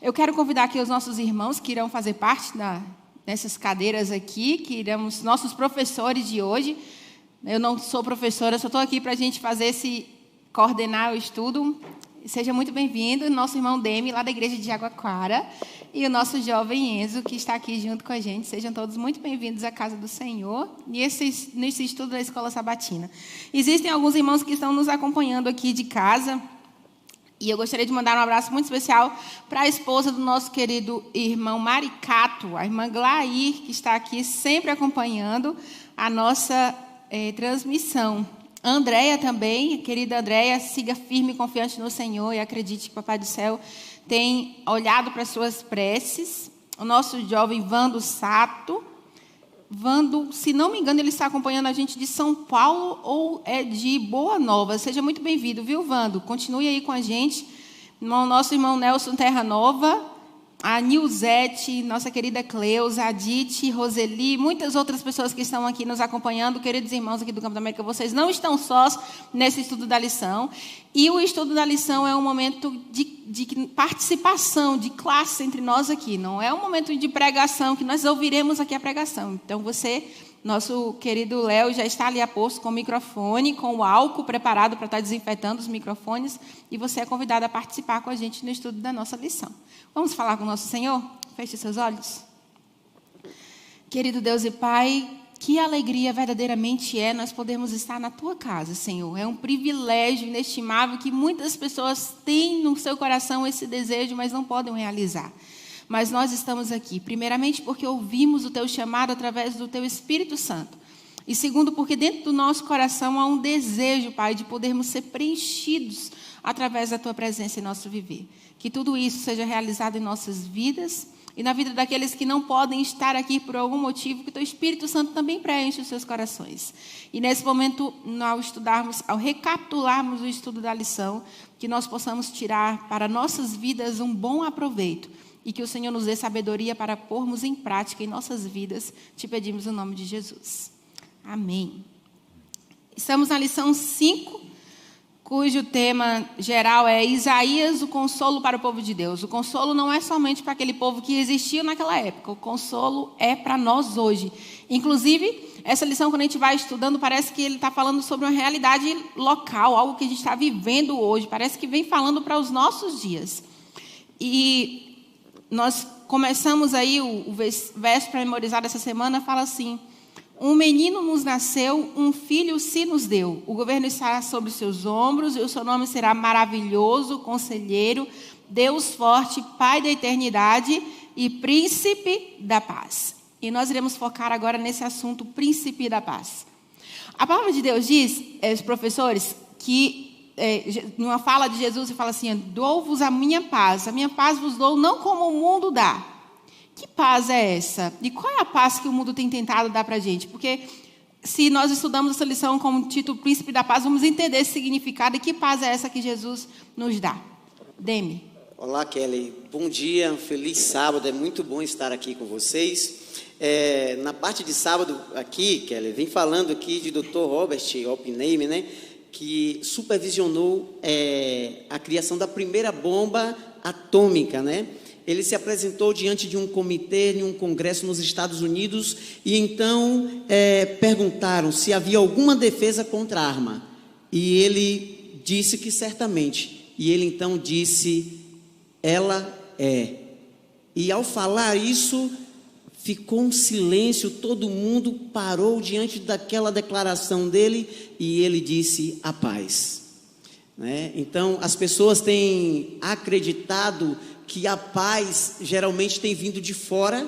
Eu quero convidar aqui os nossos irmãos que irão fazer parte dessas cadeiras aqui, que iremos, nossos professores de hoje. Eu não sou professora, só estou aqui para a gente coordenar o estudo. Seja muito bem-vindo, nosso irmão Demi, lá da igreja de Jaguaquara, e o nosso jovem Enzo, que está aqui junto com a gente. Sejam todos muito bem-vindos à casa do Senhor, nesse estudo da Escola Sabatina. Existem alguns irmãos que estão nos acompanhando aqui de casa, e eu gostaria de mandar um abraço muito especial para a esposa do nosso querido irmão Maricato, a irmã Glair, que está aqui sempre acompanhando a nossa transmissão. A Andréia também, querida Andréia, siga firme e confiante no Senhor e acredite que o Papai do Céu tem olhado para as suas preces. O nosso jovem Vando Sato. Vando, se não me engano, ele está acompanhando a gente de São Paulo ou é de Boa Nova. Seja muito bem-vindo, viu, Vando? Continue aí com a gente. Nosso irmão Nelson Terra Nova, a Nilzete, nossa querida Cleusa, a Dite, Roseli, muitas outras pessoas que estão aqui nos acompanhando. Queridos irmãos aqui do Campo da América, vocês não estão sós nesse estudo da lição. E o estudo da lição é um momento de participação, de classe entre nós aqui. Não é um momento de pregação, que nós ouviremos aqui a pregação. Então, nosso querido Léo, já está ali a posto com o microfone, com o álcool preparado para estar desinfetando os microfones. E você é convidado a participar com a gente no estudo da nossa lição. Vamos falar com o nosso Senhor? Feche seus olhos. Querido Deus e Pai, que alegria verdadeiramente é nós podermos estar na Tua casa, Senhor. É um privilégio inestimável que muitas pessoas têm no seu coração esse desejo, mas não podem realizar. Mas nós estamos aqui, primeiramente porque ouvimos o Teu chamado através do Teu Espírito Santo. E segundo, porque dentro do nosso coração há um desejo, Pai, de podermos ser preenchidos através da Tua presença em nosso viver. Que tudo isso seja realizado em nossas vidas e na vida daqueles que não podem estar aqui por algum motivo, que o Teu Espírito Santo também preenche os seus corações. E nesse momento, ao recapitularmos o estudo da lição, que nós possamos tirar para nossas vidas um bom aproveito e que o Senhor nos dê sabedoria para pormos em prática em nossas vidas. Te pedimos no nome de Jesus. Amém. Estamos na lição 5, cujo tema geral é Isaías, o consolo para o povo de Deus. O consolo não é somente para aquele povo que existiu naquela época, o consolo é para nós hoje. Inclusive, essa lição, quando a gente vai estudando, parece que ele está falando sobre uma realidade local, algo que a gente está vivendo hoje, parece que vem falando para os nossos dias. E nós começamos aí, o verso para memorizar dessa semana fala assim: um menino nos nasceu, um filho se nos deu. O governo estará sobre os seus ombros, e o seu nome será Maravilhoso, Conselheiro, Deus Forte, Pai da Eternidade e Príncipe da Paz. E nós iremos focar agora nesse assunto, Príncipe da Paz. A palavra de Deus diz, os professores, que numa fala de Jesus, ele fala assim: dou-vos a minha paz vos dou, não como o mundo dá. Que paz é essa? E qual é a paz que o mundo tem tentado dar para a gente? Porque se nós estudamos essa lição como título Príncipe da Paz, vamos entender esse significado e que paz é essa que Jesus nos dá. Demi. Olá, Kelly. Bom dia, feliz sábado. É muito bom estar aqui com vocês. Na parte de sábado aqui, Kelly, vem falando aqui de Dr. Robert Oppenheimer, né, que supervisionou a criação da primeira bomba atômica, né? Ele se apresentou diante de um comitê, em um congresso nos Estados Unidos, e então perguntaram se havia alguma defesa contra a arma. E ele disse que certamente. E ele então disse: ela é. E ao falar isso, ficou um silêncio, todo mundo parou diante daquela declaração dele, e ele disse: a paz. Né? Então, as pessoas têm acreditado que a paz geralmente tem vindo de fora,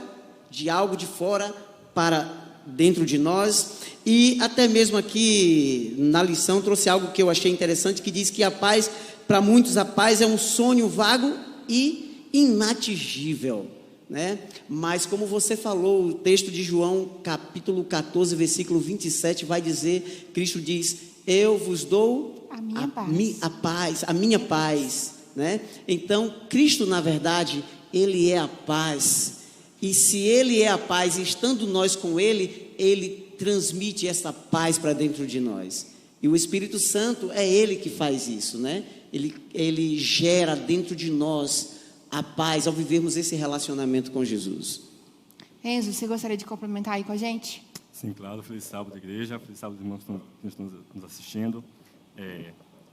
de algo de fora para dentro de nós. E até mesmo aqui na lição trouxe algo que eu achei interessante, que diz que a paz, para muitos a paz é um sonho vago e inatingível, né? Mas como você falou, o texto de João capítulo 14, versículo 27 vai dizer, Cristo diz: eu vos dou a minha paz. Né? Então, Cristo, na verdade, Ele é a paz. E se Ele é a paz, e estando nós com Ele, Ele transmite essa paz para dentro de nós. E o Espírito Santo é Ele que faz isso, né? Ele gera dentro de nós a paz, ao vivermos esse relacionamento com Jesus. Enzo, você gostaria de complementar aí com a gente? Sim, claro. Feliz sábado, igreja. Feliz sábado, irmãos que estão nos assistindo.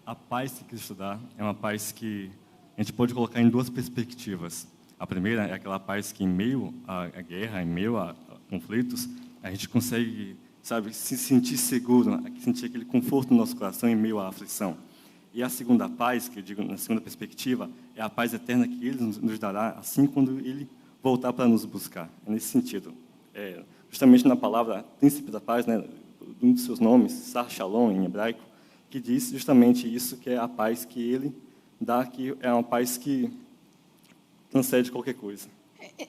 A paz que Cristo dá é uma paz que a gente pode colocar em duas perspectivas. A primeira é aquela paz que, em meio à guerra, em meio a conflitos, a gente consegue, se sentir seguro, sentir aquele conforto no nosso coração em meio à aflição. E a segunda paz, que eu digo na segunda perspectiva, é a paz eterna que Ele nos dará assim quando Ele voltar para nos buscar. É nesse sentido. Justamente na palavra príncipe da paz, né, um dos seus nomes, Sar Shalom, em hebraico, que diz justamente isso, que é a paz que Ele dá, que é uma paz que transcende qualquer coisa.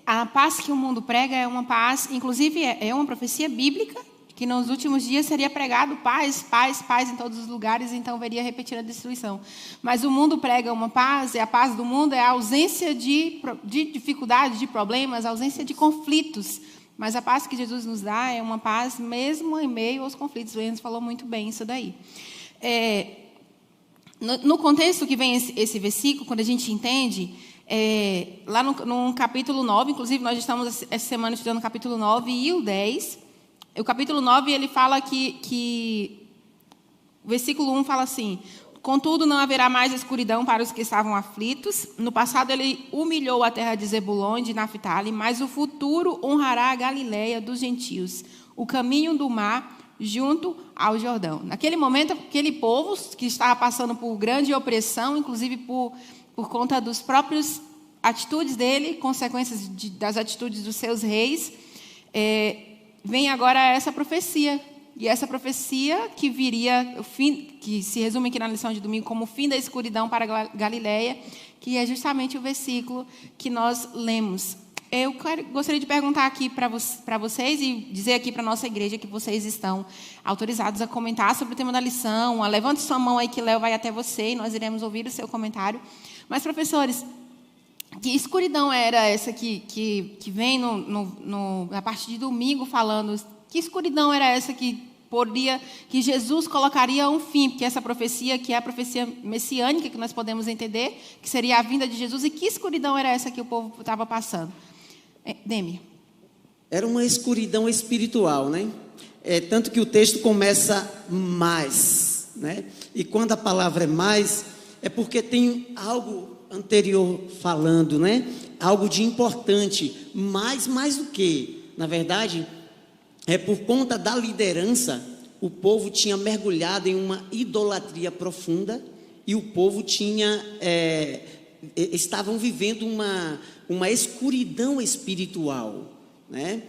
A paz que o mundo prega é uma paz, inclusive é uma profecia bíblica, que nos últimos dias seria pregado paz, paz, paz em todos os lugares, então veria repetir a destruição. Mas o mundo prega uma paz, e a paz do mundo é a ausência de dificuldades, de problemas, a ausência de conflitos. Mas a paz que Jesus nos dá é uma paz mesmo em meio aos conflitos. O Enzo falou muito bem isso daí. No contexto que vem esse versículo, quando a gente entende, lá no capítulo 9, inclusive nós estamos essa semana estudando o capítulo 9 e o 10. O capítulo 9, ele fala que o versículo 1 fala assim: contudo, não haverá mais escuridão para os que estavam aflitos. No passado, ele humilhou a terra de Zebulon e de Naphtali, mas o futuro honrará a Galileia dos gentios, o caminho do mar junto ao Jordão. Naquele momento, aquele povo que estava passando por grande opressão, inclusive por conta dos próprios atitudes dele, consequências das atitudes dos seus reis, vem agora essa profecia. E essa profecia que viria, o fim, que se resume aqui na lição de domingo como o fim da escuridão para a Galileia, que é justamente o versículo que nós lemos. Eu gostaria de perguntar aqui para vocês e dizer aqui para a nossa igreja que vocês estão autorizados a comentar sobre o tema da lição. Levante sua mão aí que Léo vai até você e nós iremos ouvir o seu comentário. Mas, professores, que escuridão era essa que vem na parte de domingo falando? Que escuridão era essa que Jesus colocaria um fim? Porque essa profecia, que é a profecia messiânica, que nós podemos entender, que seria a vinda de Jesus, e que escuridão era essa que o povo estava passando? Demi. Era uma escuridão espiritual, né? Tanto que o texto começa mais, né? E quando a palavra é mais, é porque tem algo anterior falando, né? Algo de importante, mais do que, na verdade, por conta da liderança, o povo tinha mergulhado em uma idolatria profunda e o povo estavam vivendo uma escuridão espiritual, né?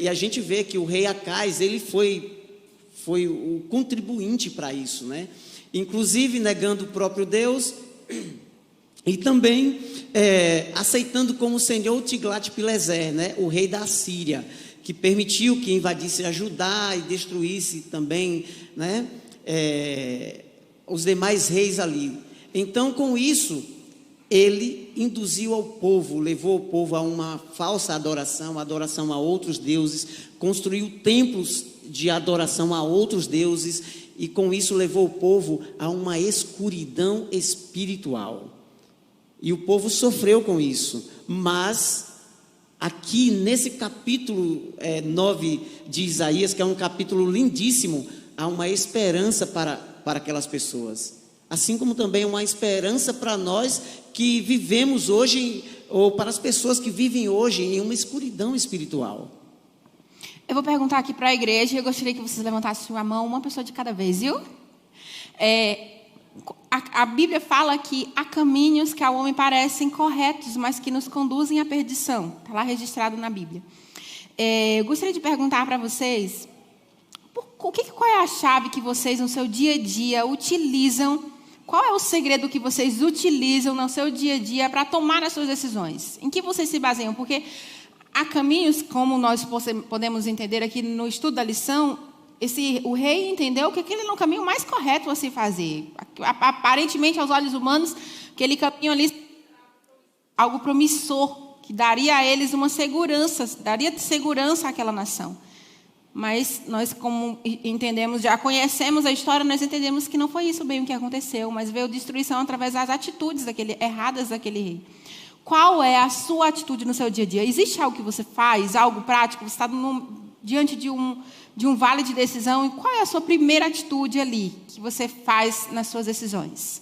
E a gente vê que o rei Acais, ele foi o contribuinte para isso, né? Inclusive negando o próprio Deus e também aceitando como senhor Tiglat-Pileser, né? O rei da Assíria, que permitiu que invadisse a Judá e destruísse também, né, os demais reis ali. Então, com isso, ele induziu ao povo, levou o povo a uma falsa adoração a outros deuses, construiu templos de adoração a outros deuses, e com isso levou o povo a uma escuridão espiritual. E o povo sofreu com isso, mas aqui nesse capítulo 9 de Isaías, que é um capítulo lindíssimo, há uma esperança para aquelas pessoas. Assim como também uma esperança para nós que vivemos hoje, ou para as pessoas que vivem hoje em uma escuridão espiritual. Eu vou perguntar aqui para a igreja, eu gostaria que vocês levantassem a mão, uma pessoa de cada vez, viu? A Bíblia fala que há caminhos que ao homem parecem corretos, mas que nos conduzem à perdição. Está lá registrado na Bíblia. Eu gostaria de perguntar para vocês, qual é a chave que vocês no seu dia a dia utilizam? Qual é o segredo que vocês utilizam no seu dia a dia para tomar as suas decisões? Em que vocês se baseiam? Porque há caminhos, como nós podemos entender aqui no estudo da lição, o rei entendeu que aquele era o caminho mais correto a se fazer. Aparentemente, aos olhos humanos, aquele caminho ali, algo promissor, que daria a eles uma segurança, daria segurança àquela nação. Mas nós, como entendemos, já conhecemos a história, nós entendemos que não foi isso bem o que aconteceu, mas veio destruição através das atitudes erradas daquele rei. Qual é a sua atitude no seu dia a dia? Existe algo que você faz, algo prático? Você está diante de um vale de decisão, e qual é a sua primeira atitude ali que você faz nas suas decisões?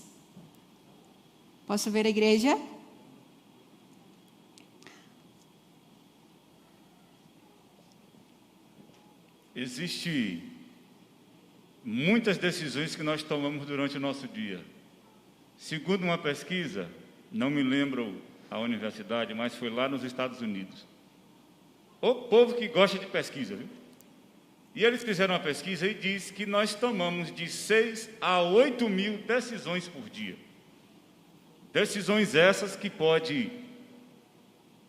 Posso ver a igreja? Existem muitas decisões que nós tomamos durante o nosso dia. Segundo uma pesquisa, não me lembro a universidade, mas foi lá nos Estados Unidos. O povo que gosta de pesquisa, viu? E eles fizeram uma pesquisa e diz que nós tomamos de 6 a 8 mil decisões por dia. Decisões essas que podem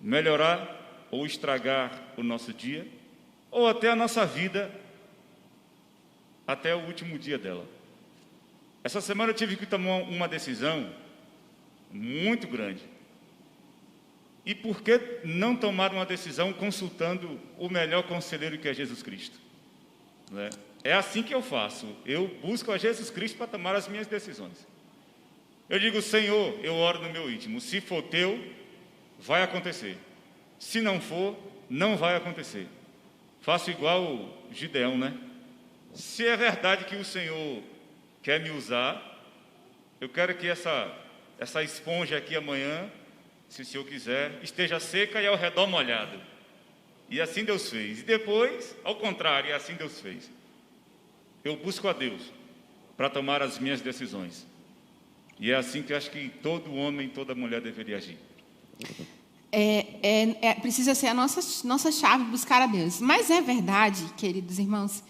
melhorar ou estragar o nosso dia, ou até a nossa vida, até o último dia dela. Essa semana eu tive que tomar uma decisão muito grande. E por que não tomar uma decisão consultando o melhor conselheiro, que é Jesus Cristo? É assim que eu faço. Eu busco a Jesus Cristo para tomar as minhas decisões. Eu digo: Senhor, eu oro no meu íntimo. Se for teu, vai acontecer. Se não for, não vai acontecer. Faço igual o Gideão, né? Se é verdade que o Senhor quer me usar, eu quero que essa esponja aqui amanhã, se o Senhor quiser, esteja seca e ao redor molhado. E assim Deus fez. E depois, ao contrário, e assim Deus fez. Eu busco a Deus para tomar as minhas decisões. E é assim que eu acho que todo homem, toda mulher deveria agir. Precisa ser a nossa chave buscar a Deus. Mas é verdade, queridos irmãos,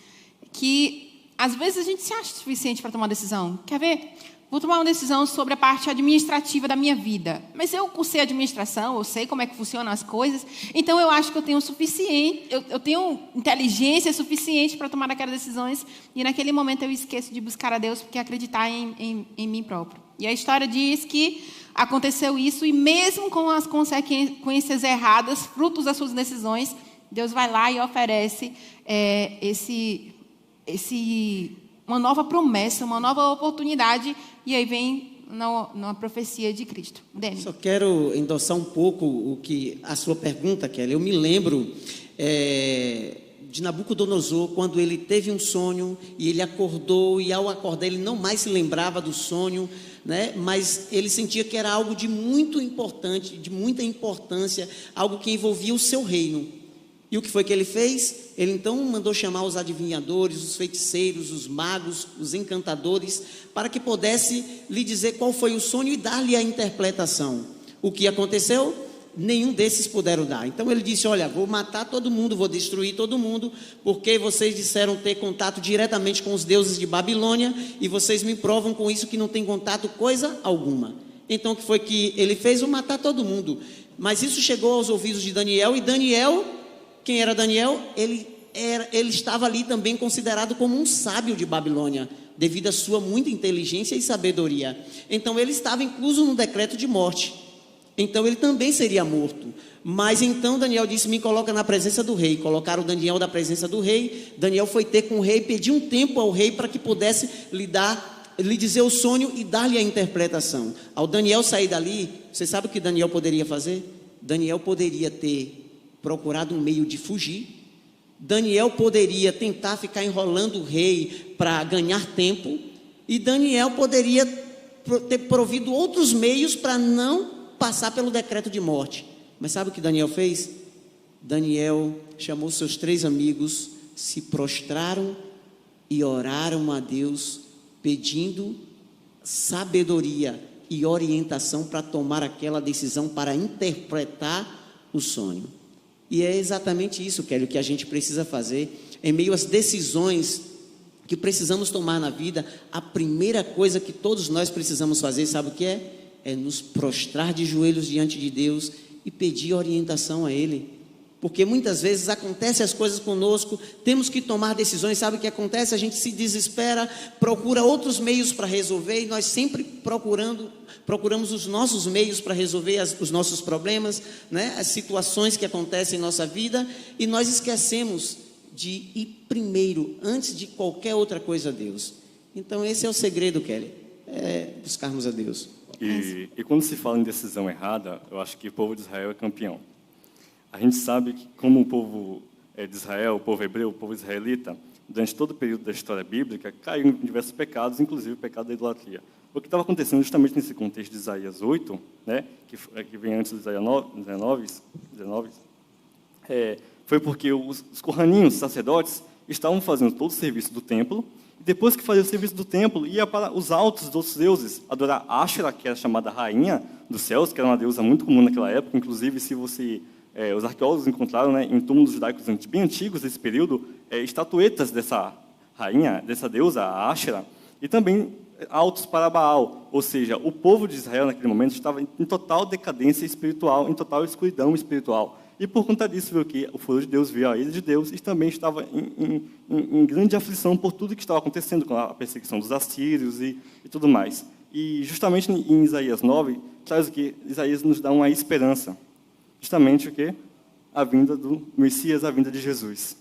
que às vezes a gente se acha suficiente para tomar decisão. Quer ver? Vou tomar uma decisão sobre a parte administrativa da minha vida. Mas eu cursei administração, eu sei como é que funcionam as coisas, então eu acho que eu tenho o suficiente, eu tenho inteligência suficiente para tomar aquelas decisões, e naquele momento eu esqueço de buscar a Deus, porque acreditar em mim próprio. E a história diz que aconteceu isso, e mesmo com as consequências erradas, frutos das suas decisões, Deus vai lá e oferece uma nova promessa, uma nova oportunidade, e aí vem na profecia de Cristo. Demi. Só quero endossar um pouco a sua pergunta, Kelly. Eu me lembro de Nabucodonosor, quando ele teve um sonho e ele acordou, e ao acordar ele não mais se lembrava do sonho, né? Mas ele sentia que era algo de muito importante, de muita importância, algo que envolvia o seu reino. E o que foi que ele fez? Ele então mandou chamar os adivinhadores, os feiticeiros, os magos, os encantadores, para que pudesse lhe dizer qual foi o sonho e dar-lhe a interpretação. O que aconteceu? Nenhum desses puderam dar. Então ele disse: olha, vou matar todo mundo, vou destruir todo mundo, porque vocês disseram ter contato diretamente com os deuses de Babilônia, e vocês me provam com isso que não tem contato coisa alguma. Então o que foi que ele fez? Vou matar todo mundo. Mas isso chegou aos ouvidos de Daniel, e Daniel... Quem era Daniel? Ele estava ali também considerado como um sábio de Babilônia, devido à sua muita inteligência e sabedoria. Então ele estava incluso no decreto de morte. Então ele também seria morto. Mas então Daniel disse: me coloca na presença do rei. Colocaram Daniel na presença do rei. Daniel foi ter com o rei, pediu um tempo ao rei para que pudesse lhe dizer o sonho e dar-lhe a interpretação. Ao Daniel sair dali, você sabe o que Daniel poderia fazer? Daniel poderia ter procurado um meio de fugir. Daniel poderia tentar ficar enrolando o rei para ganhar tempo, e Daniel poderia ter provido outros meios para não passar pelo decreto de morte. Mas sabe o que Daniel fez? Daniel chamou seus 3 amigos, se prostraram e oraram a Deus, pedindo sabedoria e orientação para tomar aquela decisão, para interpretar o sonho. E é exatamente isso, Kelly, que a gente precisa fazer. Em meio às decisões que precisamos tomar na vida, a primeira coisa que todos nós precisamos fazer, sabe o que é? É nos prostrar de joelhos diante de Deus e pedir orientação a Ele. Porque muitas vezes acontecem as coisas conosco, temos que tomar decisões, sabe o que acontece? A gente se desespera, procura outros meios para resolver, e nós sempre procuramos os nossos meios para resolver os nossos problemas, né? As situações que acontecem em nossa vida, e nós esquecemos de ir primeiro, antes de qualquer outra coisa, a Deus. Então esse é o segredo, Kelly, é buscarmos a Deus. E quando se fala em decisão errada, eu acho que o povo de Israel é campeão. A gente sabe que, como o povo de Israel, o povo hebreu, o povo israelita, durante todo o período da história bíblica, caiu em diversos pecados, inclusive o pecado da idolatria. O que estava acontecendo justamente nesse contexto de Isaías 8, né, que vem antes de Isaías 19, foi porque os corraninhos, os sacerdotes, estavam fazendo todo o serviço do templo, e depois que fazia o serviço do templo, ia para os altos dos outros deuses, adorar Ashera, que era chamada rainha dos céus, que era uma deusa muito comum naquela época. Inclusive, se você... os arqueólogos encontraram, né, em túmulos judaicos bem antigos desse período, estatuetas dessa rainha, dessa deusa, a Ashera, e também altos para Baal. Ou seja, o povo de Israel, naquele momento, estava em total decadência espiritual, em total escuridão espiritual. E por conta disso, veio que o furor de Deus veio a ilha de Deus e também estava em grande aflição por tudo que estava acontecendo, com a perseguição dos assírios e tudo mais. E justamente em Isaías 9, traz o que? Isaías nos dá uma esperança. Justamente o quê? A vinda do Messias, a vinda de Jesus.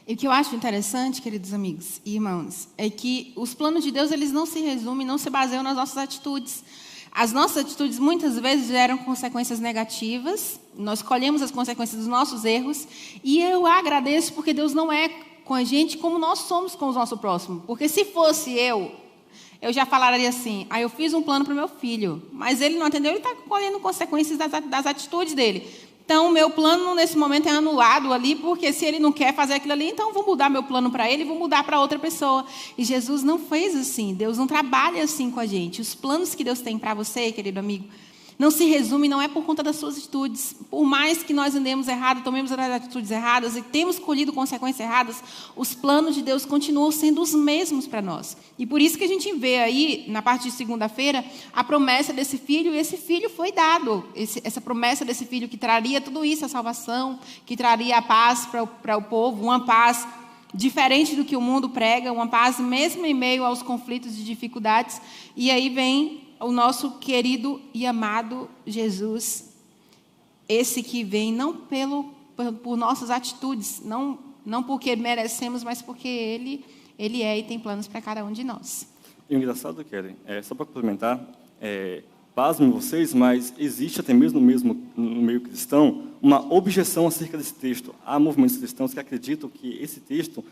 E o que eu acho interessante, queridos amigos e irmãos, é que os planos de Deus, eles não se resumem, não se baseiam nas nossas atitudes. As nossas atitudes, muitas vezes, geram consequências negativas. Nós colhemos as consequências dos nossos erros. E eu agradeço porque Deus não é com a gente como nós somos com o nosso próximo. Porque se fosse eu já falaria assim, eu fiz um plano para o meu filho, mas ele não atendeu, ele está colhendo consequências das atitudes dele. Então, o meu plano, nesse momento, é anulado ali, porque se ele não quer fazer aquilo ali, então vou mudar meu plano para ele e vou mudar para outra pessoa. E Jesus não fez assim, Deus não trabalha assim com a gente. Os planos que Deus tem para você, querido amigo, não se resume, não é por conta das suas atitudes. Por mais que nós andemos errado, tomemos as atitudes erradas e temos colhido consequências erradas, os planos de Deus continuam sendo os mesmos para nós. E por isso que a gente vê aí, na parte de segunda-feira, a promessa desse filho, e esse filho foi dado. Essa promessa desse filho que traria tudo isso, a salvação, que traria a paz para o povo, uma paz diferente do que o mundo prega, uma paz mesmo em meio aos conflitos e dificuldades. E aí vem o nosso querido e amado Jesus, esse que vem não por nossas atitudes, não porque merecemos, mas porque Ele é e tem planos para cada um de nós. E o engraçado, Kelly, só para complementar, pasmem vocês, mas existe até mesmo no meio cristão uma objeção acerca desse texto. Há movimentos cristãos que acreditam que esse texto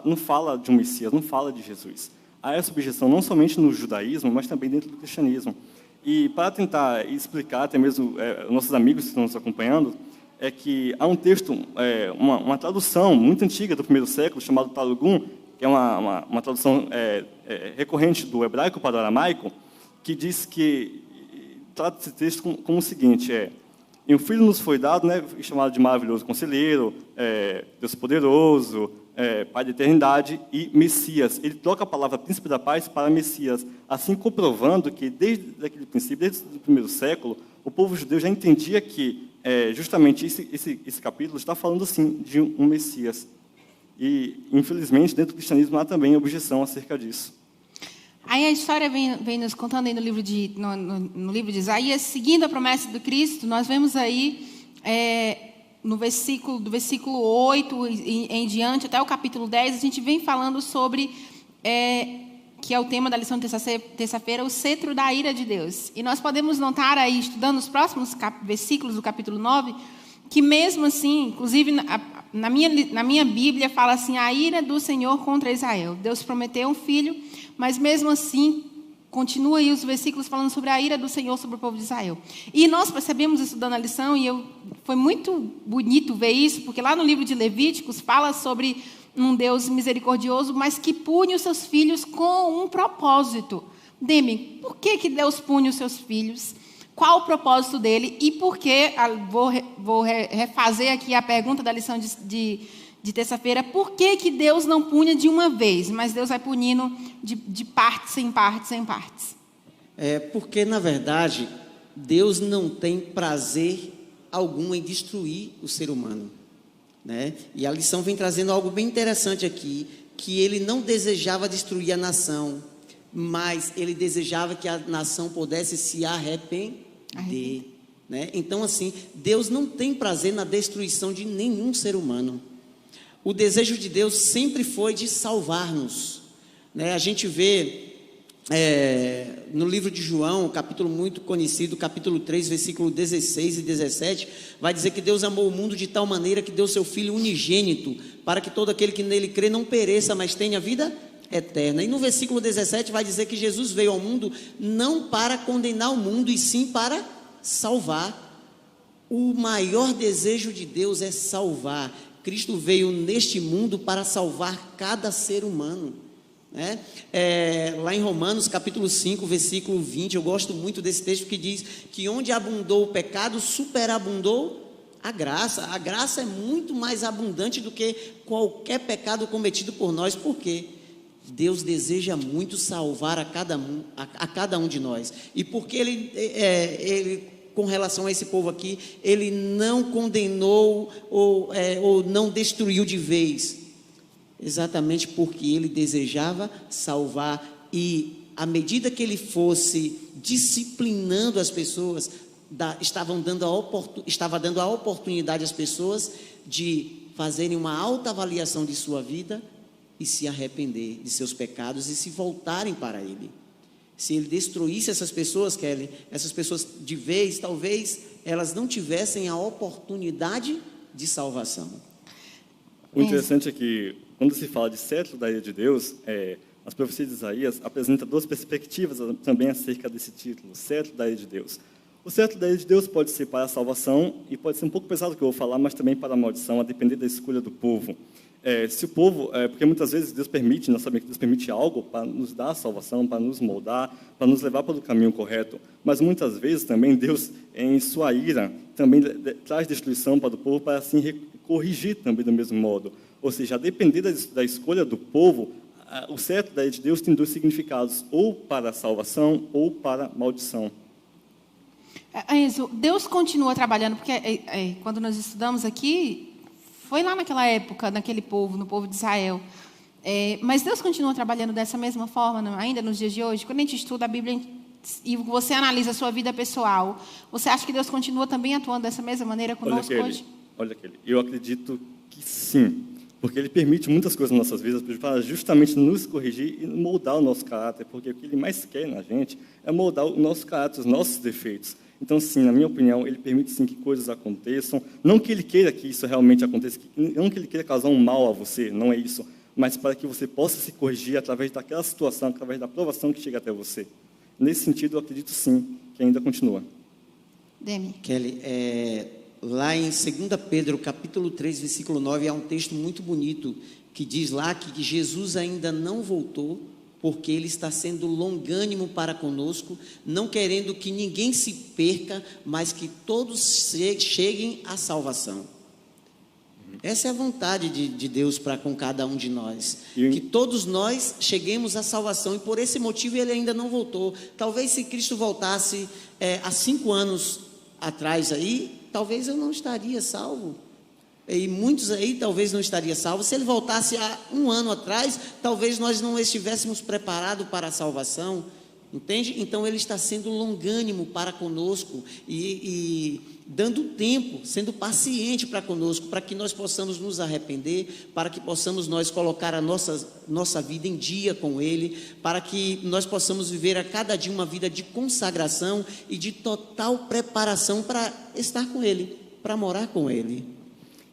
não fala de um Messias, não fala de Jesus. Há essa objeção não somente no judaísmo, mas também dentro do cristianismo. E para tentar explicar, até mesmo nossos amigos que estão nos acompanhando, é que há um texto, uma tradução muito antiga do primeiro século, chamado Targum, que é uma tradução recorrente do hebraico para o aramaico, que diz que trata esse texto como o seguinte: e um filho nos foi dado, né, chamado de maravilhoso conselheiro, Deus poderoso, Pai da eternidade e Messias. Ele troca a palavra príncipe da paz para Messias, assim comprovando que desde aquele princípio, desde o primeiro século, o povo judeu já entendia que justamente esse capítulo está falando sim de um Messias. E infelizmente dentro do cristianismo há também objeção acerca disso. Aí a história vem nos contando aí no livro de Isaías, seguindo a promessa do Cristo. Nós vemos aí do versículo 8 em diante, até o capítulo 10, a gente vem falando sobre, que é o tema da lição de terça-feira, o cetro da ira de Deus. E nós podemos notar aí, estudando os próximos versículos do capítulo 9, que mesmo assim, inclusive na minha Bíblia, fala assim, a ira do Senhor contra Israel. Deus prometeu um filho, mas mesmo assim, continua aí os versículos falando sobre a ira do Senhor sobre o povo de Israel. E nós percebemos, estudando a lição, e foi muito bonito ver isso, porque lá no livro de Levíticos fala sobre um Deus misericordioso, mas que pune os seus filhos com um propósito. Demi, por que Deus pune os seus filhos? Qual o propósito dele? E por que, vou refazer aqui a pergunta da lição de terça-feira, por que Deus não punha de uma vez, mas Deus vai punindo de partes em partes em partes? Porque, na verdade, Deus não tem prazer algum em destruir o ser humano, né? E a lição vem trazendo algo bem interessante aqui, que ele não desejava destruir a nação, mas ele desejava que a nação pudesse se arrepender. Né? Então, assim, Deus não tem prazer na destruição de nenhum ser humano. O desejo de Deus sempre foi de salvar-nos, né? A gente vê no livro de João, capítulo muito conhecido, capítulo 3, versículo 16 e 17, vai dizer que Deus amou o mundo de tal maneira que deu seu Filho unigênito, para que todo aquele que nele crê não pereça, mas tenha vida eterna. E no versículo 17 vai dizer que Jesus veio ao mundo não para condenar o mundo, e sim para salvar. O maior desejo de Deus é salvar. Cristo veio neste mundo para salvar cada ser humano. Lá em Romanos capítulo 5, versículo 20, eu gosto muito desse texto que diz que onde abundou o pecado, superabundou a graça. A graça é muito mais abundante do que qualquer pecado cometido por nós. Por quê? Deus deseja muito salvar a cada um de nós. E porque ele, com relação a esse povo aqui, ele não condenou ou não destruiu de vez, exatamente porque ele desejava salvar. E à medida que ele fosse disciplinando as pessoas, estava dando a oportunidade às pessoas de fazerem uma autoavaliação de sua vida e se arrepender de seus pecados e se voltarem para ele. Se ele destruísse essas pessoas, Kelly, essas pessoas de vez, talvez elas não tivessem a oportunidade de salvação. O interessante é que, quando se fala de cetro da ira de Deus, as profecias de Isaías apresentam duas perspectivas também acerca desse título, cetro da ira de Deus. O cetro da ira de Deus pode ser para a salvação, e pode ser um pouco pesado o que eu vou falar, mas também para a maldição, a depender da escolha do povo. Se o povo, porque muitas vezes Deus permite, nós sabemos que Deus permite algo para nos dar a salvação, para nos moldar, para nos levar para o caminho correto, mas muitas vezes também Deus, em sua ira, também traz destruição para o povo, para assim corrigir também do mesmo modo. Ou seja, a depender da escolha do povo, o cetro da ira de Deus tem dois significados, ou para a salvação ou para a maldição. Enzo, Deus continua trabalhando, porque quando nós estudamos aqui, foi lá naquela época, naquele povo, no povo de Israel. Mas Deus continua trabalhando dessa mesma forma, ainda nos dias de hoje? Quando a gente estuda a Bíblia e você analisa a sua vida pessoal, você acha que Deus continua também atuando dessa mesma maneira conosco hoje? Olha, eu acredito que sim, porque Ele permite muitas coisas nas nossas vidas para justamente nos corrigir e moldar o nosso caráter, porque o que Ele mais quer na gente é moldar o nosso caráter, os nossos defeitos. Então, sim, na minha opinião, Ele permite sim que coisas aconteçam, não que Ele queira que isso realmente aconteça, não que Ele queira causar um mal a você, não é isso, mas para que você possa se corrigir através daquela situação, através da provação que chega até você. Nesse sentido, eu acredito sim, que ainda continua. Demi. Kelly, lá em 2 Pedro, capítulo 3, versículo 9, há um texto muito bonito, que diz lá que Jesus ainda não voltou, porque Ele está sendo longânimo para conosco, não querendo que ninguém se perca, mas que todos cheguem à salvação. Essa é a vontade de Deus para com cada um de nós, que todos nós cheguemos à salvação, e por esse motivo Ele ainda não voltou. Talvez se Cristo voltasse há 5 anos atrás aí, talvez eu não estaria salvo. E muitos aí talvez não estariam salvos. Se Ele voltasse há 1 ano atrás, talvez nós não estivéssemos preparados para a salvação, entende? Então Ele está sendo longânimo para conosco e dando tempo, sendo paciente para conosco, para que nós possamos nos arrepender, para que possamos nós colocar a nossa vida em dia com Ele, para que nós possamos viver a cada dia uma vida de consagração e de total preparação para estar com Ele, para morar com Ele.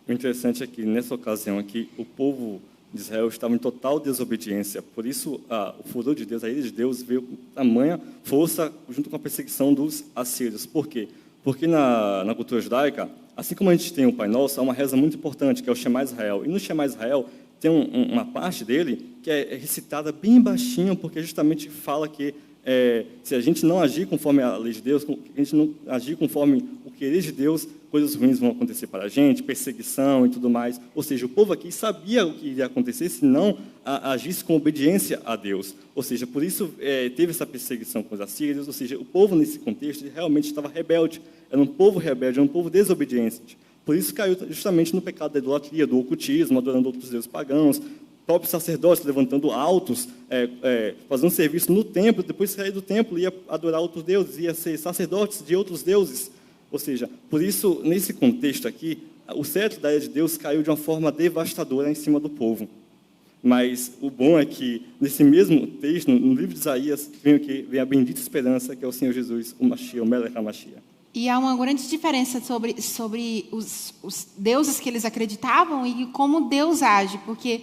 O interessante é que, nessa ocasião aqui, o povo de Israel estava em total desobediência. Por isso, o furor de Deus, a ira de Deus, veio com tamanha força junto com a perseguição dos assírios. Por quê? Porque na cultura judaica, assim como a gente tem o Pai Nosso, há uma reza muito importante, que é o Shema Israel. E no Shema Israel, tem uma parte dele que é recitada bem baixinho, porque justamente fala que se a gente não agir conforme a lei de Deus, se a gente não agir conforme o querer de Deus, coisas ruins vão acontecer para a gente, perseguição e tudo mais. Ou seja, o povo aqui sabia o que iria acontecer se não agisse com obediência a Deus. Ou seja, por isso teve essa perseguição com os assírios. Ou seja, o povo nesse contexto realmente estava rebelde. Era um povo rebelde, era um povo desobediente. Por isso caiu justamente no pecado da idolatria, do ocultismo, adorando outros deuses pagãos, próprios sacerdotes levantando altos, fazendo serviço no templo, depois de sair do templo, ia adorar outros deuses, ia ser sacerdotes de outros deuses. Ou seja, por isso, nesse contexto aqui, o cetro da ira de Deus caiu de uma forma devastadora em cima do povo. Mas o bom é que, nesse mesmo texto, no livro de Isaías, vem a bendita esperança, que é o Senhor Jesus, o Mashiach, o Melech HaMashiach. E há uma grande diferença sobre os deuses que eles acreditavam e como Deus age, porque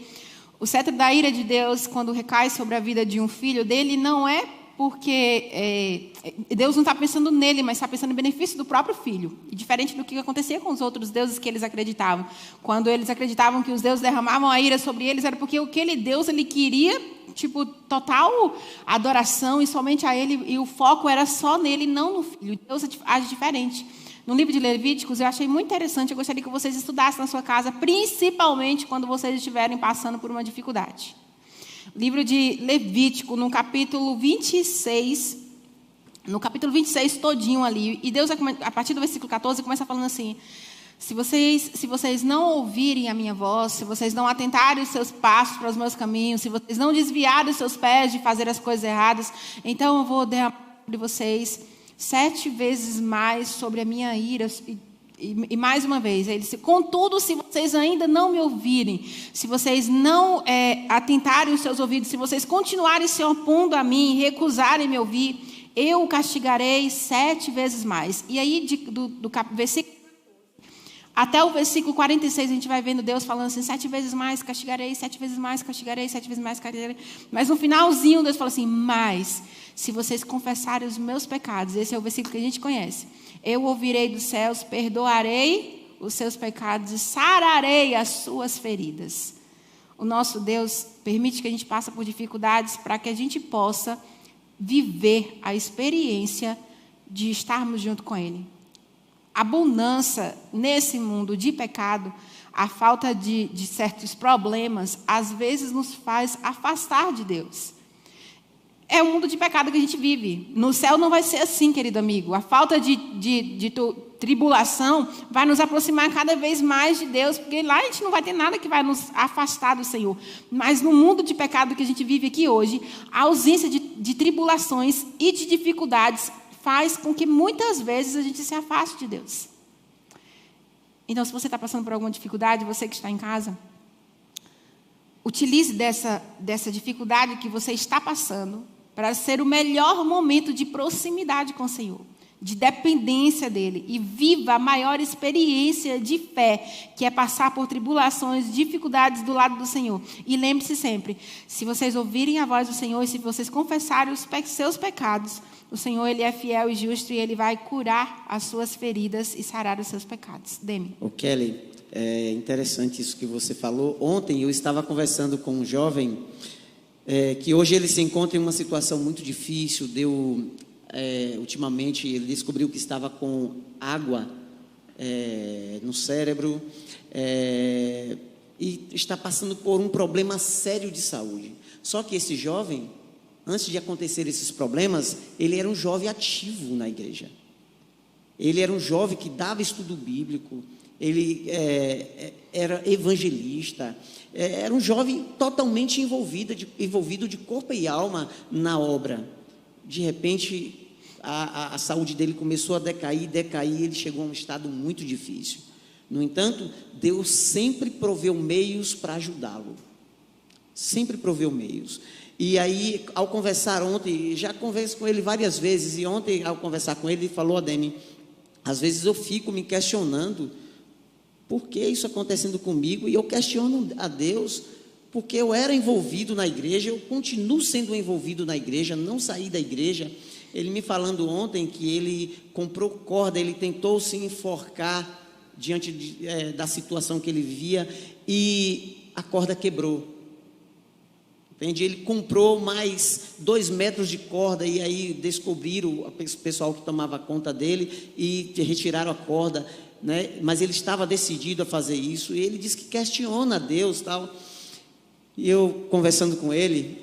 o cetro da ira de Deus, quando recai sobre a vida de um filho dele, não é porque Deus não está pensando nele, mas está pensando no benefício do próprio filho. E diferente do que acontecia com os outros deuses que eles acreditavam. Quando eles acreditavam que os deuses derramavam a ira sobre eles, era porque aquele Deus ele queria total adoração e somente a ele, e o foco era só nele, não no filho. Deus age diferente. No livro de Levíticos, eu achei muito interessante, eu gostaria que vocês estudassem na sua casa, principalmente quando vocês estiverem passando por uma dificuldade. Livro de Levítico, no capítulo 26, todinho ali, e Deus, a partir do versículo 14, começa falando assim: se vocês não ouvirem a minha voz, se vocês não atentarem os seus passos para os meus caminhos, se vocês não desviarem os seus pés de fazer as coisas erradas, então eu vou derramar sobre vocês 7 vezes mais sobre a minha ira. E mais uma vez, ele disse: contudo, se vocês ainda não me ouvirem, se vocês não atentarem os seus ouvidos, se vocês continuarem se opondo a mim, recusarem me ouvir, eu o castigarei 7 vezes mais. E aí, do versículo até o versículo 46, a gente vai vendo Deus falando assim: 7 vezes mais castigarei, 7 vezes mais castigarei, 7 vezes mais castigarei. Mas no finalzinho, Deus fala assim: mas se vocês confessarem os meus pecados, esse é o versículo que a gente conhece, eu ouvirei dos céus, perdoarei os seus pecados e sararei as suas feridas. O nosso Deus permite que a gente passe por dificuldades para que a gente possa viver a experiência de estarmos junto com Ele. A bonança nesse mundo de pecado, a falta de certos problemas, às vezes nos faz afastar de Deus. É o mundo de pecado que a gente vive. No céu não vai ser assim, querido amigo. A falta de tribulação vai nos aproximar cada vez mais de Deus, porque lá a gente não vai ter nada que vai nos afastar do Senhor. Mas no mundo de pecado que a gente vive aqui hoje, a ausência de tribulações e de dificuldades faz com que muitas vezes a gente se afaste de Deus. Então, se você está passando por alguma dificuldade, você que está em casa, utilize dessa dificuldade que você está passando para ser o melhor momento de proximidade com o Senhor, de dependência dEle, e viva a maior experiência de fé, que é passar por tribulações, dificuldades do lado do Senhor. E lembre-se sempre, se vocês ouvirem a voz do Senhor e se vocês confessarem os seus pecados, o Senhor, Ele é fiel e justo e Ele vai curar as suas feridas e sarar os seus pecados. Demi. O Kelly, é interessante isso que você falou. Ontem eu estava conversando com um jovem que hoje ele se encontra em uma situação muito difícil. Ultimamente ele descobriu que estava com água no cérebro e está passando por um problema sério de saúde. Só que esse jovem, antes de acontecer esses problemas, ele era um jovem ativo na igreja. Ele era um jovem que dava estudo bíblico, ele era evangelista, era um jovem totalmente envolvido de corpo e alma na obra. De repente, a saúde dele começou a decair, ele chegou a um estado muito difícil. No entanto, Deus sempre proveu meios para ajudá-lo. Sempre proveu meios. E aí, ao conversar ontem, já converso com ele várias vezes, e ontem, ao conversar com ele, ele falou: Ademir, às vezes eu fico me questionando por que isso acontecendo comigo, e eu questiono a Deus, porque eu era envolvido na igreja, eu continuo sendo envolvido na igreja, não saí da igreja. Ele me falando ontem que ele comprou corda, ele tentou se enforcar diante da situação que ele vivia, e a corda quebrou. Entende? Ele comprou mais 2 metros de corda, e aí descobriram o pessoal que tomava conta dele e retiraram a corda, né? Mas ele estava decidido a fazer isso, e ele disse que questiona a Deus, tal. E eu, conversando com ele,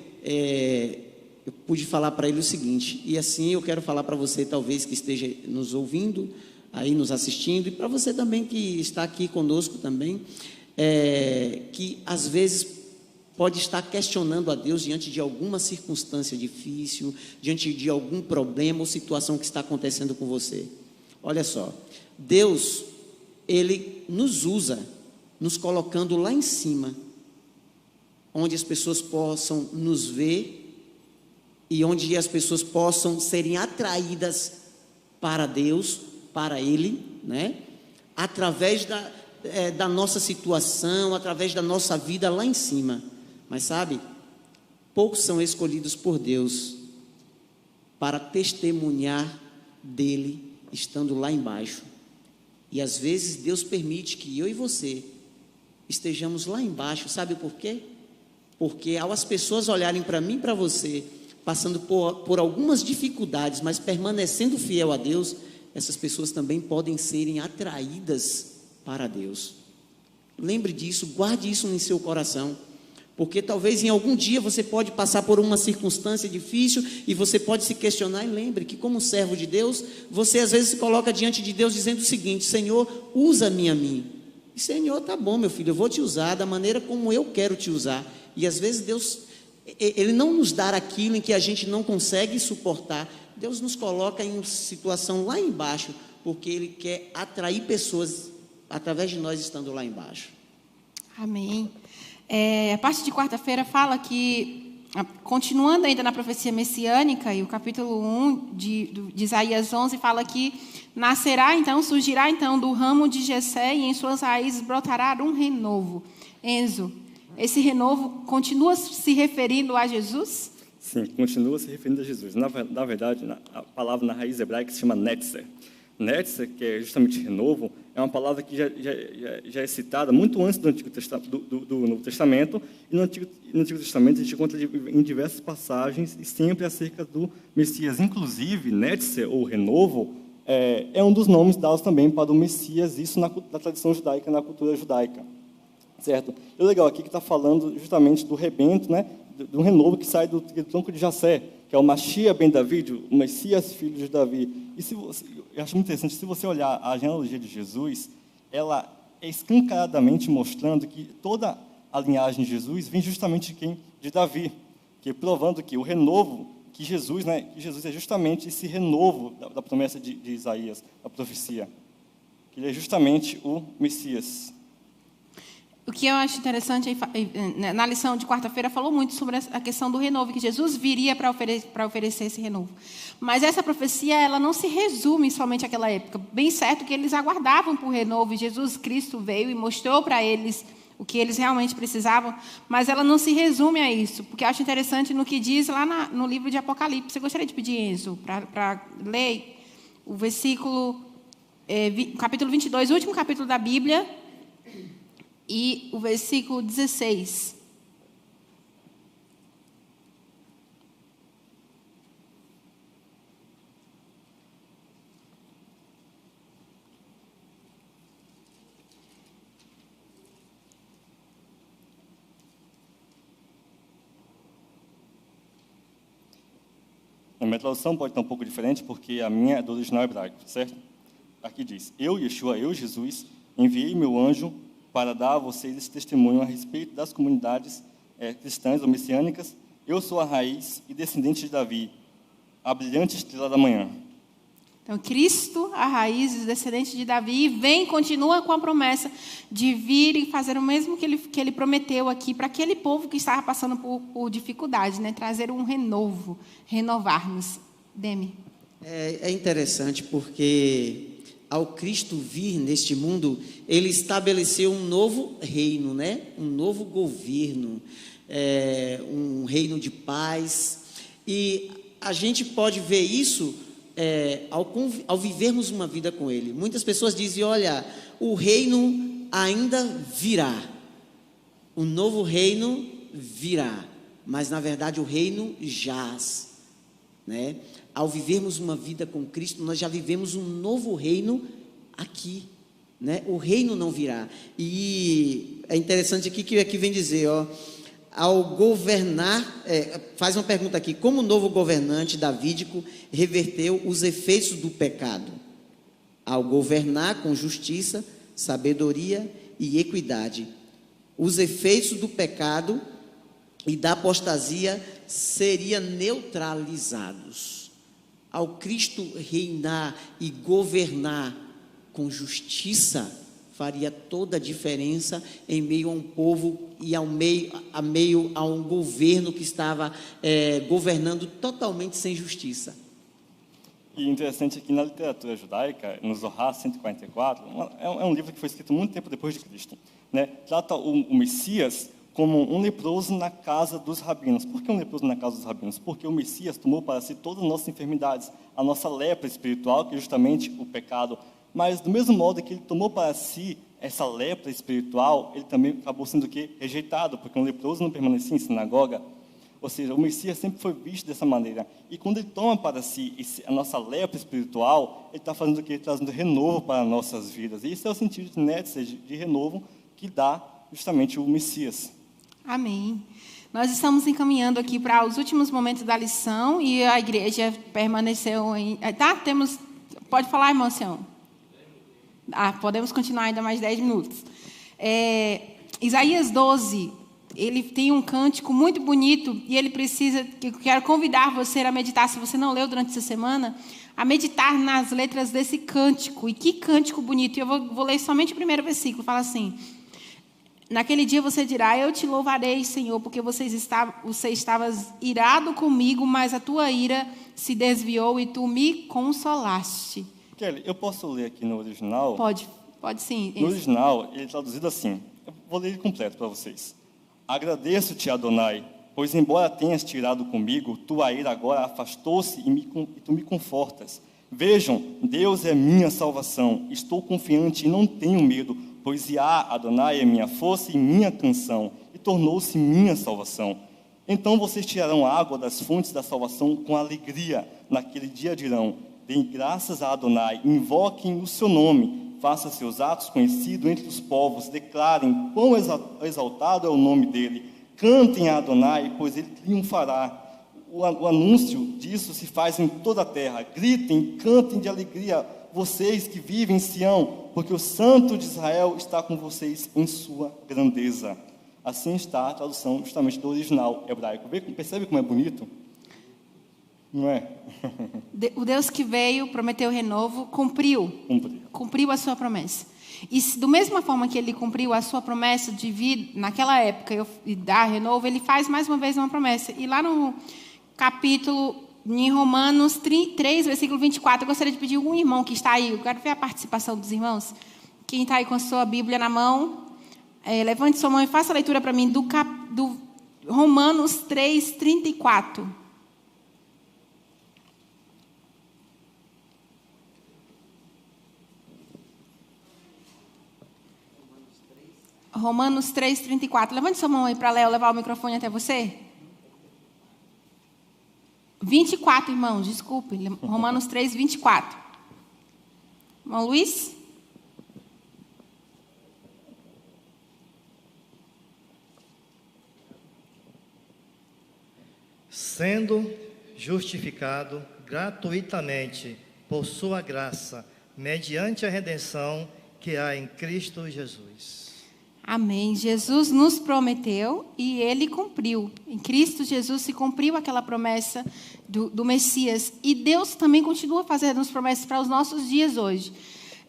eu pude falar para ele o seguinte, e assim eu quero falar para você, talvez, que esteja nos ouvindo, aí nos assistindo, e para você também que está aqui conosco também, que às vezes pode estar questionando a Deus diante de alguma circunstância difícil, diante de algum problema ou situação que está acontecendo com você. Olha só, Deus, Ele nos usa, nos colocando lá em cima, onde as pessoas possam nos ver e onde as pessoas possam serem atraídas para Deus, para Ele, né? Através da nossa situação, através da nossa vida lá em cima. Mas sabe, poucos são escolhidos por Deus para testemunhar dele estando lá embaixo. E às vezes Deus permite que eu e você estejamos lá embaixo. Sabe por quê? Porque ao as pessoas olharem para mim e para você, passando por algumas dificuldades, mas permanecendo fiel a Deus, essas pessoas também podem serem atraídas para Deus. Lembre disso, guarde isso em seu coração, porque talvez em algum dia você pode passar por uma circunstância difícil e você pode se questionar. E lembre que, como servo de Deus, você às vezes se coloca diante de Deus dizendo o seguinte: Senhor, usa-me a mim. E Senhor, tá bom, meu filho, eu vou te usar da maneira como eu quero te usar. E às vezes Deus, Ele não nos dá aquilo em que a gente não consegue suportar. Deus nos coloca em uma situação lá embaixo, porque Ele quer atrair pessoas através de nós estando lá embaixo. Amém. A parte de quarta-feira fala que, continuando ainda na profecia messiânica, e o capítulo 1 de Isaías 11 fala que surgirá então do ramo de Jessé, e em suas raízes brotará um renovo. Enzo, esse renovo continua se referindo a Jesus? Sim, continua se referindo a Jesus. Na verdade, a palavra na raiz hebraica se chama netzer. Netzer, que é justamente renovo, é uma palavra que já é citada muito antes do Novo Testamento. E no Antigo Testamento a gente encontra em diversas passagens e sempre acerca do Messias. Inclusive, netzer, ou renovo, é um dos nomes dados também para o Messias, isso na tradição judaica, na cultura judaica. Certo? E o legal aqui que está falando justamente do rebento, né, do renovo que sai do tronco de Jessé, que é o Mashiach ben David, o Messias filho de Davi. E eu acho muito interessante, se você olhar a genealogia de Jesus, ela é escancaradamente mostrando que toda a linhagem de Jesus vem justamente de quem? De Davi, que provando que o renovo, que Jesus é justamente esse renovo da promessa de Isaías, da profecia, que ele é justamente o Messias. O que eu acho interessante, na lição de quarta-feira, falou muito sobre a questão do renovo, que Jesus viria para oferecer esse renovo. Mas essa profecia, ela não se resume somente àquela época. Bem certo que eles aguardavam por renovo, e Jesus Cristo veio e mostrou para eles o que eles realmente precisavam, mas ela não se resume a isso, porque eu acho interessante no que diz lá no livro de Apocalipse. Eu gostaria de pedir, Enzo, para ler o versículo, capítulo 22, o último capítulo da Bíblia, e o versículo 16. A minha tradução pode estar um pouco diferente, porque a minha é do original hebraico, certo? Aqui diz: Eu, Yeshua, eu, Jesus, enviei meu anjo para dar a vocês esse testemunho a respeito das comunidades cristãs ou messiânicas. Eu sou a raiz e descendente de Davi, a brilhante estrela da manhã. Então, Cristo, a raiz e descendente de Davi, continua com a promessa de vir e fazer o mesmo que ele prometeu aqui para aquele povo que estava passando por dificuldade, né? Trazer um renovo, renovar-nos. Demi. É interessante porque, ao Cristo vir neste mundo, Ele estabeleceu um novo reino, né? Um novo governo, um reino de paz. E a gente pode ver isso ao vivermos uma vida com Ele. Muitas pessoas dizem: olha, o reino ainda virá, o novo reino virá, mas na verdade o reino jaz, né? Ao vivermos uma vida com Cristo, nós já vivemos um novo reino aqui, né? O reino não virá. E é interessante aqui que aqui vem dizer, ao governar, faz uma pergunta aqui: como o novo governante davídico reverteu os efeitos do pecado? Ao governar com justiça, sabedoria e equidade, os efeitos do pecado e da apostasia seriam neutralizados. Ao Cristo reinar e governar com justiça, faria toda a diferença em meio a um povo e a meio a um governo que estava governando totalmente sem justiça. E interessante aqui na literatura judaica, no Zohar 144, é um livro que foi escrito muito tempo depois de Cristo, né? Trata o Messias como um leproso na casa dos rabinos. Por que um leproso na casa dos rabinos? Porque o Messias tomou para si todas as nossas enfermidades, a nossa lepra espiritual, que é justamente o pecado. Mas, do mesmo modo que ele tomou para si essa lepra espiritual, ele também acabou sendo o quê? Rejeitado, porque um leproso não permanecia em sinagoga. Ou seja, o Messias sempre foi visto dessa maneira. E quando ele toma para si a nossa lepra espiritual, ele está fazendo o quê? Trazendo renovo para as nossas vidas. E esse é o sentido de Netzer, de renovo, que dá justamente o Messias. Amém. Nós estamos encaminhando aqui para os últimos momentos da lição e a igreja permaneceu em... Tá? Pode falar, irmão Sião? Podemos continuar ainda mais 10 minutos. Isaías 12, ele tem um cântico muito bonito e ele precisa... Eu quero convidar você a meditar, se você não leu durante essa semana, a meditar nas letras desse cântico. E que cântico bonito. E eu vou ler somente o primeiro versículo. Fala assim: naquele dia você dirá: eu te louvarei, Senhor, porque você estavas irado comigo, mas a tua ira se desviou e tu me consolaste. Kelly, eu posso ler aqui no original? Pode sim. No original, ele é traduzido assim. Eu vou ler ele completo para vocês. Agradeço-te, Adonai, pois embora tenhas tirado comigo, tua ira agora afastou-se e tu me confortas. Vejam, Deus é minha salvação. Estou confiante e não tenho medo, pois Yah, Adonai, é minha força e minha canção, e tornou-se minha salvação. Então vocês tirarão água das fontes da salvação com alegria. Naquele dia dirão: deem graças a Adonai, invoquem o seu nome, façam seus atos conhecidos entre os povos, declarem quão exaltado é o nome dele, cantem a Adonai, pois ele triunfará. O anúncio disso se faz em toda a terra. Gritem, cantem de alegria, vocês que vivem em Sião, porque o Santo de Israel está com vocês em sua grandeza. Assim está a tradução justamente do original hebraico. Percebe como é bonito? Não é? O Deus que veio, prometeu renovo, cumpriu a sua promessa. E da mesma forma que ele cumpriu a sua promessa de vir naquela época e dar renovo, ele faz mais uma vez uma promessa. E lá no capítulo, em Romanos 3, versículo 24, eu gostaria de pedir um irmão que está aí, eu quero ver a participação dos irmãos. Quem está aí com a sua Bíblia na mão, levante sua mão e faça a leitura para mim do Romanos 3, 34. Romanos 3, 34. Levante sua mão aí para Léo levar o microfone até você. 24, irmãos, desculpe. Romanos 3, 24. Irmão Luiz? Sendo justificado gratuitamente por sua graça, mediante a redenção que há em Cristo Jesus. Amém. Jesus nos prometeu e ele cumpriu. Em Cristo Jesus se cumpriu aquela promessa do Messias. E Deus também continua fazendo as promessas para os nossos dias hoje.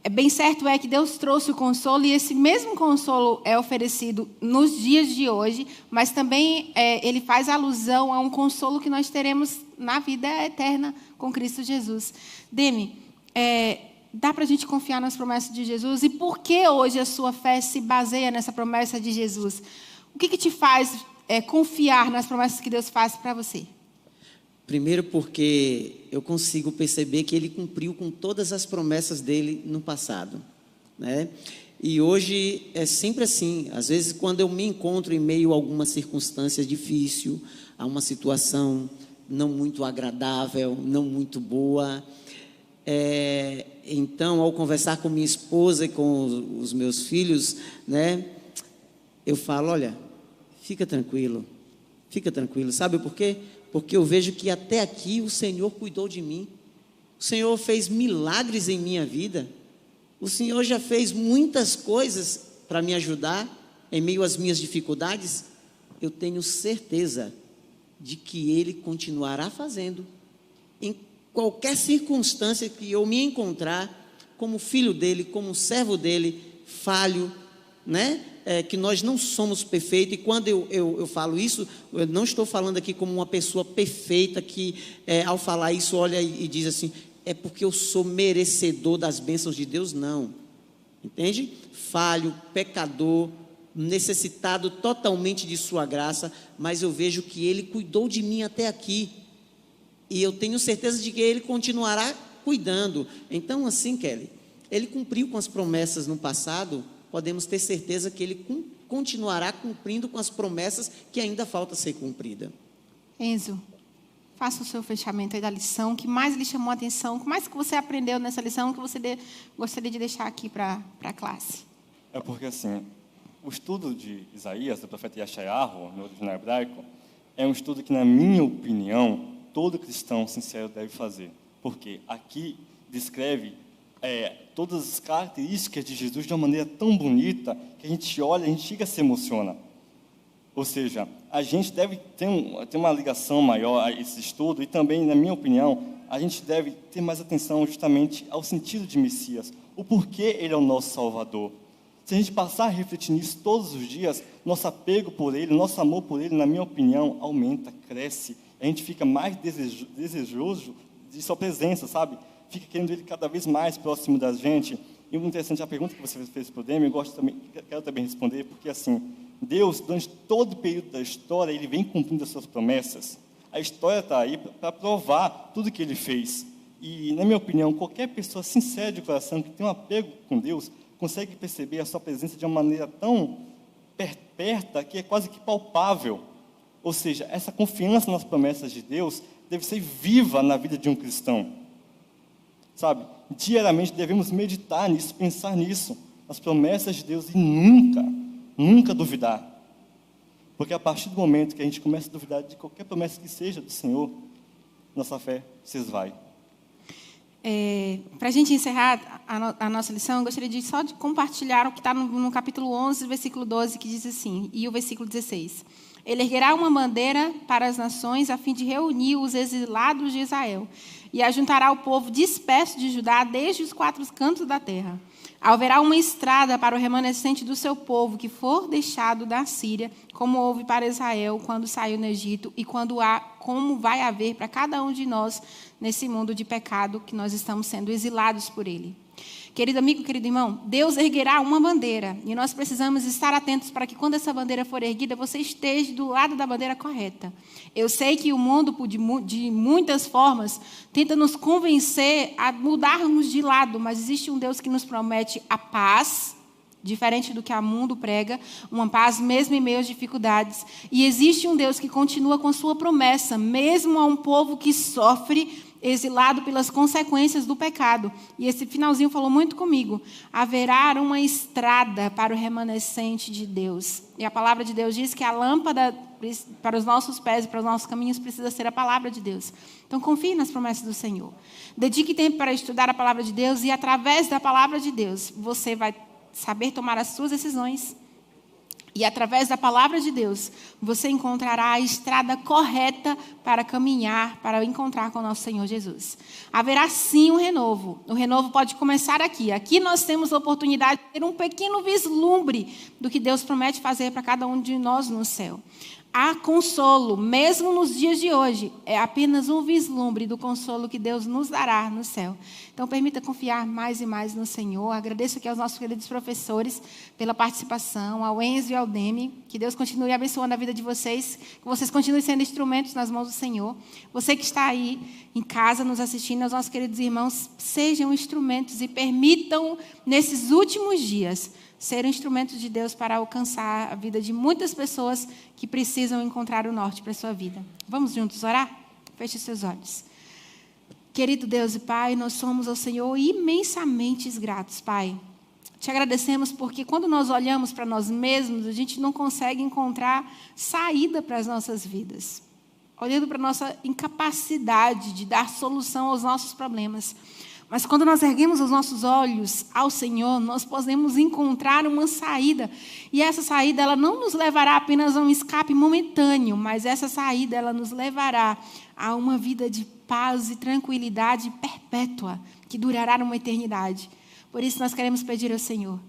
Bem certo é que Deus trouxe o consolo e esse mesmo consolo é oferecido nos dias de hoje, mas também ele faz alusão a um consolo que nós teremos na vida eterna com Cristo Jesus. Demi, dá para a gente confiar nas promessas de Jesus? E por que hoje a sua fé se baseia nessa promessa de Jesus? O que te faz confiar nas promessas que Deus faz para você? Primeiro porque eu consigo perceber que ele cumpriu com todas as promessas dele no passado, né? E hoje é sempre assim. Às vezes, quando eu me encontro em meio a alguma circunstância difícil, a uma situação não muito agradável, não muito boa, então, ao conversar com minha esposa e com os meus filhos, né, eu falo: olha, fica tranquilo, sabe por quê? Porque eu vejo que até aqui o Senhor cuidou de mim, o Senhor fez milagres em minha vida, o Senhor já fez muitas coisas para me ajudar em meio às minhas dificuldades. Eu tenho certeza de que Ele continuará fazendo, em qualquer circunstância que eu me encontrar, como filho dele, como servo dele, falho, né? Que nós não somos perfeitos, e quando eu falo isso, eu não estou falando aqui como uma pessoa perfeita que, ao falar isso, olha e diz assim, é porque eu sou merecedor das bênçãos de Deus, não, entende? Falho, pecador, necessitado totalmente de sua graça, mas eu vejo que Ele cuidou de mim até aqui, e eu tenho certeza de que Ele continuará cuidando. Então, assim, Kelly, Ele cumpriu com as promessas no passado, podemos ter certeza que Ele continuará cumprindo com as promessas que ainda falta ser cumprida. Enzo, faça o seu fechamento aí da lição, que mais lhe chamou a atenção, o que mais que você aprendeu nessa lição, que você gostaria de deixar aqui para a classe. É porque, assim, o estudo de Isaías, do profeta Yeshayahu, no original hebraico, é um estudo que, na minha opinião, todo cristão sincero deve fazer. Porque aqui descreve todas as características de Jesus de uma maneira tão bonita que a gente olha, a gente chega a se emociona. Ou seja, a gente deve ter uma ligação maior a esse estudo, e também, na minha opinião, a gente deve ter mais atenção justamente ao sentido de Messias, o porquê Ele é o nosso Salvador. Se a gente passar a refletir nisso todos os dias, nosso apego por Ele, nosso amor por Ele, na minha opinião, aumenta, cresce. A gente fica mais desejoso de sua presença, sabe? Fica querendo Ele cada vez mais próximo da gente. E muito interessante a pergunta que você fez para o Demi, quero também responder, porque assim, Deus, durante todo o período da história, Ele vem cumprindo as suas promessas. A história está aí para provar tudo que Ele fez. E, na minha opinião, qualquer pessoa sincera de coração, que tem um apego com Deus, consegue perceber a sua presença de uma maneira tão perto que é quase que palpável. Ou seja, essa confiança nas promessas de Deus deve ser viva na vida de um cristão. Sabe? Diariamente devemos meditar nisso, pensar nisso, nas promessas de Deus, e nunca duvidar. Porque a partir do momento que a gente começa a duvidar de qualquer promessa que seja do Senhor, nossa fé se esvai. Para a gente encerrar a nossa lição, eu gostaria só de compartilhar o que está no capítulo 11, versículo 12, que diz assim, e o versículo 16. Ele erguerá uma bandeira para as nações, a fim de reunir os exilados de Israel, e ajuntará o povo disperso de Judá desde os 4 cantos da terra. Haverá uma estrada para o remanescente do seu povo que for deixado da Síria, como houve para Israel quando saiu no Egito, e como vai haver para cada um de nós nesse mundo de pecado que nós estamos sendo exilados por ele. Querido amigo, querido irmão, Deus erguerá uma bandeira, e nós precisamos estar atentos para que quando essa bandeira for erguida, você esteja do lado da bandeira correta. Eu sei que o mundo, de muitas formas, tenta nos convencer a mudarmos de lado, mas existe um Deus que nos promete a paz, diferente do que o mundo prega, uma paz mesmo em meio às dificuldades. E existe um Deus que continua com sua promessa, mesmo a um povo que sofre, exilado pelas consequências do pecado. E esse finalzinho falou muito comigo. Haverá uma estrada para o remanescente de Deus. E a palavra de Deus diz que a lâmpada para os nossos pés e para os nossos caminhos precisa ser a palavra de Deus. Então, confie nas promessas do Senhor. Dedique tempo para estudar a palavra de Deus, e através da palavra de Deus, você vai saber tomar as suas decisões. E através da palavra de Deus, você encontrará a estrada correta para caminhar, para encontrar com o nosso Senhor Jesus. Haverá sim um renovo. O renovo pode começar aqui. Aqui nós temos a oportunidade de ter um pequeno vislumbre do que Deus promete fazer para cada um de nós no céu. Há consolo, mesmo nos dias de hoje. É apenas um vislumbre do consolo que Deus nos dará no céu. Então, permita confiar mais e mais no Senhor. Agradeço aqui aos nossos queridos professores pela participação, ao Enzo e ao Demi. Que Deus continue abençoando a vida de vocês, que vocês continuem sendo instrumentos nas mãos do Senhor. Você que está aí em casa nos assistindo, aos nossos queridos irmãos, sejam instrumentos e permitam, nesses últimos dias, ser instrumentos de Deus para alcançar a vida de muitas pessoas que precisam encontrar o norte para a sua vida. Vamos juntos orar? Feche seus olhos. Querido Deus e Pai, nós somos ao Senhor imensamente gratos, Pai. Te agradecemos porque quando nós olhamos para nós mesmos, a gente não consegue encontrar saída para as nossas vidas. Olhando para a nossa incapacidade de dar solução aos nossos problemas. Mas quando nós erguemos os nossos olhos ao Senhor, nós podemos encontrar uma saída. E essa saída, ela não nos levará apenas a um escape momentâneo, mas essa saída, ela nos levará a uma vida de paz e tranquilidade perpétua, que durará uma eternidade. Por isso nós queremos pedir ao Senhor,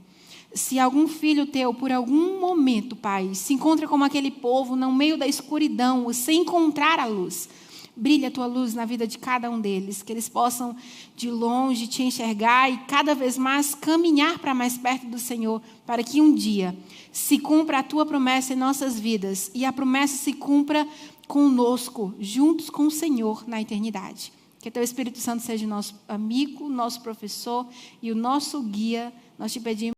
Se algum filho teu, por algum momento, Pai, se encontra como aquele povo no meio da escuridão, sem encontrar a luz, brilha a tua luz na vida de cada um deles, que eles possam de longe te enxergar e cada vez mais caminhar para mais perto do Senhor, para que um dia se cumpra a tua promessa em nossas vidas e a promessa se cumpra conosco, juntos com o Senhor na eternidade. Que teu Espírito Santo seja nosso amigo, nosso professor e o nosso guia. Nós te pedimos